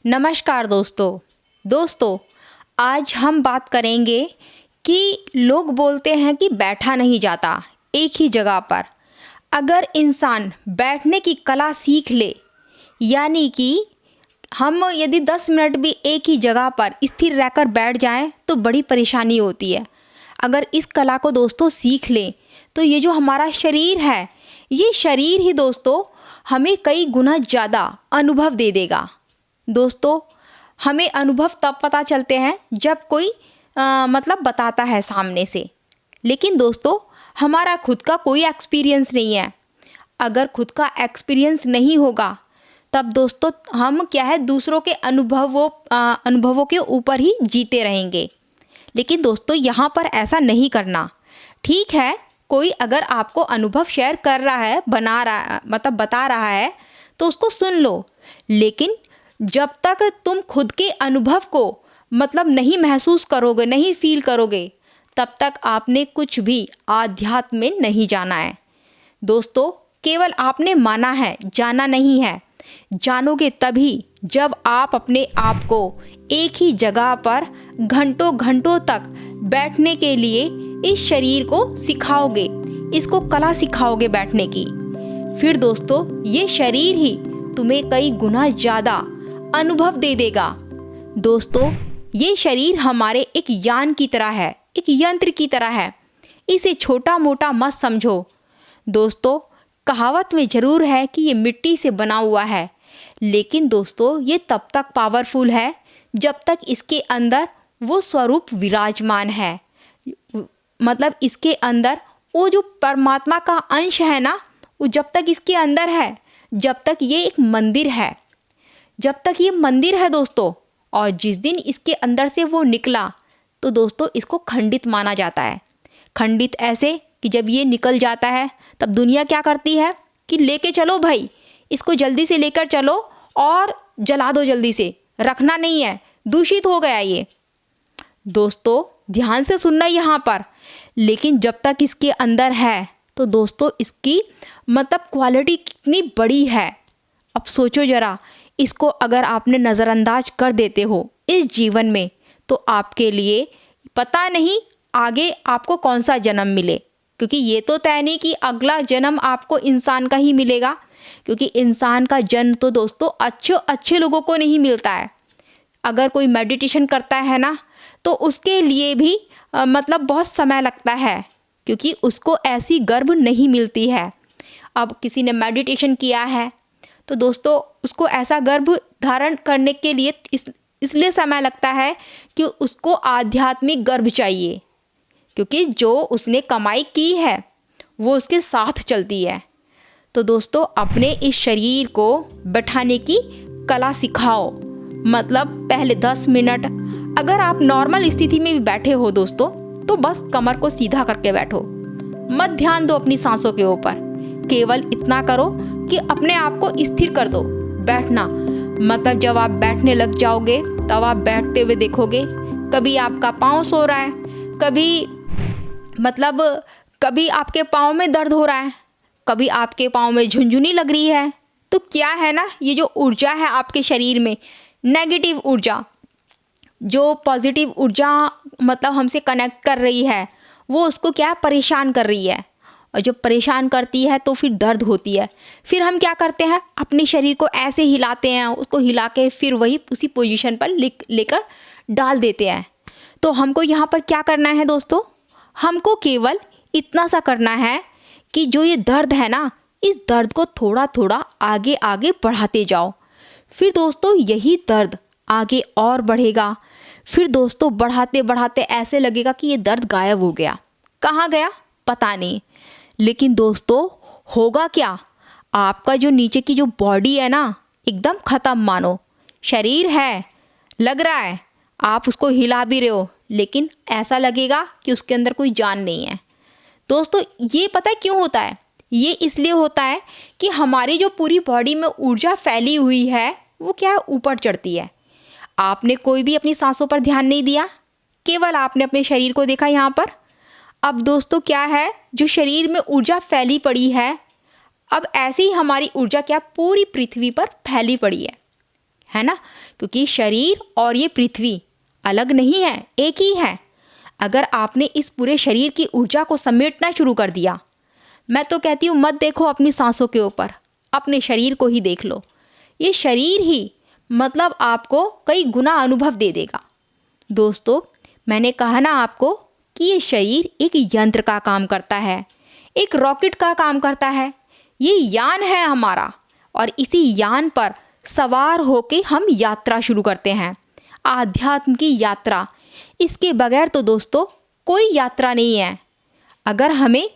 नमस्कार दोस्तों, आज हम बात करेंगे कि लोग बोलते हैं कि बैठा नहीं जाता एक ही जगह पर। अगर इंसान बैठने की कला सीख ले, यानी कि हम यदि 10 मिनट भी एक ही जगह पर स्थिर रहकर बैठ जाएं तो बड़ी परेशानी होती है। अगर इस कला को दोस्तों सीख लें तो ये जो हमारा शरीर है, ये शरीर ही दोस्तों हमें कई गुना ज़्यादा अनुभव दे देगा। दोस्तों, हमें अनुभव तब पता चलते हैं जब कोई बताता है सामने से। लेकिन दोस्तों, हमारा खुद का कोई एक्सपीरियंस नहीं है। अगर खुद का एक्सपीरियंस नहीं होगा तब दोस्तों हम क्या है, दूसरों के अनुभवों के ऊपर ही जीते रहेंगे। लेकिन दोस्तों, यहाँ पर ऐसा नहीं करना। ठीक है, कोई अगर आपको अनुभव शेयर कर रहा है, बता रहा है तो उसको सुन लो। लेकिन जब तक तुम खुद के अनुभव को नहीं महसूस करोगे, नहीं फील करोगे, तब तक आपने कुछ भी आध्यात्म में नहीं जाना है। दोस्तों, केवल आपने माना है, जाना नहीं है। जानोगे तभी जब आप अपने आप को एक ही जगह पर घंटों घंटों तक बैठने के लिए इस शरीर को सिखाओगे, इसको कला सिखाओगे बैठने की। फिर दोस्तों, ये शरीर ही तुम्हें कई गुना ज़्यादा अनुभव दे देगा। दोस्तों, ये शरीर हमारे एक यान की तरह है, एक यंत्र की तरह है। इसे छोटा मोटा मत समझो। दोस्तों, कहावत में ज़रूर है कि ये मिट्टी से बना हुआ है, लेकिन दोस्तों ये तब तक पावरफुल है जब तक इसके अंदर वो स्वरूप विराजमान है। इसके अंदर वो जो परमात्मा का अंश है ना, वो जब तक इसके अंदर है, जब तक ये एक मंदिर है, जब तक ये मंदिर है दोस्तों। और जिस दिन इसके अंदर से वो निकला तो दोस्तों इसको खंडित माना जाता है। खंडित ऐसे कि जब ये निकल जाता है तब दुनिया क्या करती है कि लेके चलो भाई, इसको जल्दी से लेकर चलो और जला दो, जल्दी से रखना नहीं है, दूषित हो गया ये। दोस्तों, ध्यान से सुनना यहाँ पर। लेकिन जब तक इसके अंदर है तो दोस्तों इसकी क्वालिटी कितनी बड़ी है। अब सोचो ज़रा, इसको अगर आपने नज़रअंदाज कर देते हो इस जीवन में, तो आपके लिए पता नहीं आगे आपको कौन सा जन्म मिले। क्योंकि ये तो तय नहीं कि अगला जन्म आपको इंसान का ही मिलेगा, क्योंकि इंसान का जन्म तो दोस्तों अच्छे लोगों को नहीं मिलता है। अगर कोई मेडिटेशन करता है ना, तो उसके लिए भी बहुत समय लगता है, क्योंकि उसको ऐसी गर्भ नहीं मिलती है। अब किसी ने मेडिटेशन किया है तो दोस्तों उसको ऐसा गर्भ धारण करने के लिए इसलिए समय लगता है कि उसको आध्यात्मिक गर्भ चाहिए, क्योंकि जो उसने कमाई की है वो उसके साथ चलती है। तो दोस्तों, अपने इस शरीर को बैठाने की कला सिखाओ। पहले 10 मिनट अगर आप नॉर्मल स्थिति में भी बैठे हो दोस्तों, तो बस कमर को सीधा करके बैठो, मत ध्यान दो अपनी सांसों के ऊपर। केवल इतना करो कि अपने आप को स्थिर कर दो। बैठना जब आप बैठने लग जाओगे तब आप बैठते हुए देखोगे, कभी आपका पाँव सो रहा है, कभी आपके पाँव में दर्द हो रहा है, कभी आपके पाँव में झुनझुनी लग रही है। तो क्या है ना, ये जो ऊर्जा है आपके शरीर में, नेगेटिव ऊर्जा, जो पॉजिटिव ऊर्जा हमसे कनेक्ट कर रही है, वो उसको क्या परेशान कर रही है। और जब परेशान करती है तो फिर दर्द होती है। फिर हम क्या करते हैं, अपने शरीर को ऐसे हिलाते हैं, उसको हिला के फिर वही उसी पोजीशन पर लेकर डाल देते हैं। तो हमको यहाँ पर क्या करना है दोस्तों, हमको केवल इतना सा करना है कि जो ये दर्द है ना, इस दर्द को थोड़ा थोड़ा आगे आगे बढ़ाते जाओ। फिर दोस्तों यही दर्द आगे और बढ़ेगा। फिर दोस्तों बढ़ाते बढ़ाते ऐसे लगेगा कि ये दर्द गायब हो गया। कहाँ गया पता नहीं। लेकिन दोस्तों होगा क्या, आपका जो नीचे की जो बॉडी है ना, एकदम ख़त्म मानो। शरीर है, लग रहा है आप उसको हिला भी रहे हो, लेकिन ऐसा लगेगा कि उसके अंदर कोई जान नहीं है। दोस्तों, ये पता है क्यों होता है? ये इसलिए होता है कि हमारी जो पूरी बॉडी में ऊर्जा फैली हुई है वो क्या है, ऊपर चढ़ती है। आपने कोई भी अपनी सांसों पर ध्यान नहीं दिया, केवल आपने अपने शरीर को देखा यहाँ पर। अब दोस्तों क्या है, जो शरीर में ऊर्जा फैली पड़ी है, अब ऐसे ही हमारी ऊर्जा क्या पूरी पृथ्वी पर फैली पड़ी है है ना, क्योंकि शरीर और ये पृथ्वी अलग नहीं है, एक ही है। अगर आपने इस पूरे शरीर की ऊर्जा को समेटना शुरू कर दिया, मैं तो कहती हूँ मत देखो अपनी सांसों के ऊपर, अपने शरीर को ही देख लो। ये शरीर ही मतलब आपको कई गुना अनुभव दे देगा। दोस्तों, मैंने कहा ना आपको कि ये शरीर एक यंत्र का काम करता है, एक रॉकेट का काम करता है। ये यान है हमारा, और इसी यान पर सवार होके हम यात्रा शुरू करते हैं, आध्यात्म की यात्रा। इसके बगैर तो दोस्तों कोई यात्रा नहीं है। अगर हमें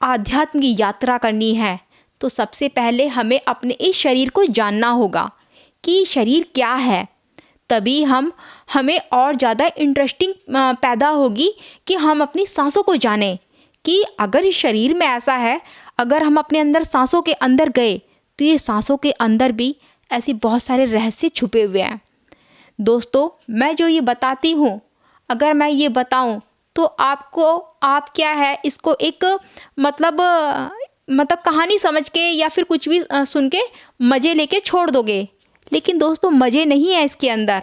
आध्यात्म की यात्रा करनी है तो सबसे पहले हमें अपने इस शरीर को जानना होगा कि शरीर क्या है। तभी हमें और ज़्यादा इंटरेस्टिंग पैदा होगी कि हम अपनी सांसों को जानें कि अगर इस शरीर में ऐसा है, अगर हम अपने अंदर सांसों के अंदर गए तो ये सांसों के अंदर भी ऐसे बहुत सारे रहस्य छुपे हुए हैं। दोस्तों, मैं जो ये बताती हूँ, अगर मैं ये बताऊँ तो आप क्या है इसको एक मतलब कहानी समझ के या फिर कुछ भी सुन के मज़े लेके छोड़ दोगे। लेकिन दोस्तों, मज़े नहीं है इसके अंदर,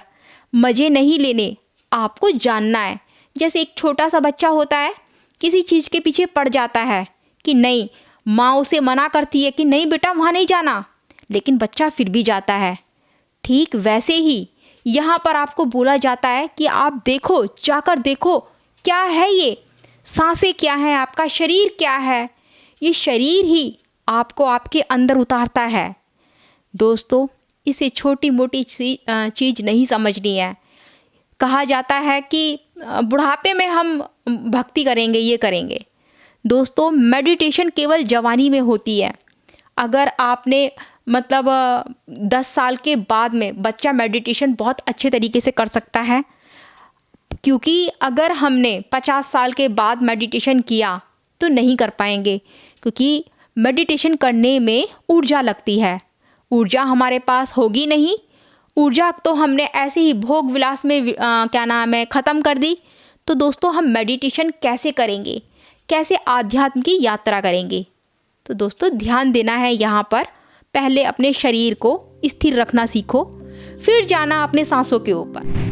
मज़े नहीं लेने, आपको जानना है। जैसे एक छोटा सा बच्चा होता है, किसी चीज़ के पीछे पड़ जाता है कि नहीं, माँ उसे मना करती है कि नहीं बेटा वहाँ नहीं जाना, लेकिन बच्चा फिर भी जाता है। ठीक वैसे ही यहाँ पर आपको बोला जाता है कि आप देखो, जाकर देखो क्या है ये, सांसें क्या हैं, आपका शरीर क्या है। ये शरीर ही आपको आपके अंदर उतारता है। दोस्तों, इसे छोटी मोटी चीज़ नहीं समझनी है। कहा जाता है कि बुढ़ापे में हम भक्ति करेंगे, ये करेंगे। दोस्तों, मेडिटेशन केवल जवानी में होती है। अगर आपने 10 साल के बाद में बच्चा मेडिटेशन बहुत अच्छे तरीके से कर सकता है, क्योंकि अगर हमने 50 साल के बाद मेडिटेशन किया तो नहीं कर पाएंगे, क्योंकि मेडिटेशन करने में ऊर्जा लगती है। ऊर्जा हमारे पास होगी नहीं, ऊर्जा तो हमने ऐसे ही भोग विलास में ख़त्म कर दी। तो दोस्तों, हम मेडिटेशन कैसे करेंगे, कैसे आध्यात्म की यात्रा करेंगे? तो दोस्तों, ध्यान देना है यहाँ पर। पहले अपने शरीर को स्थिर रखना सीखो, फिर जाना अपने सांसों के ऊपर।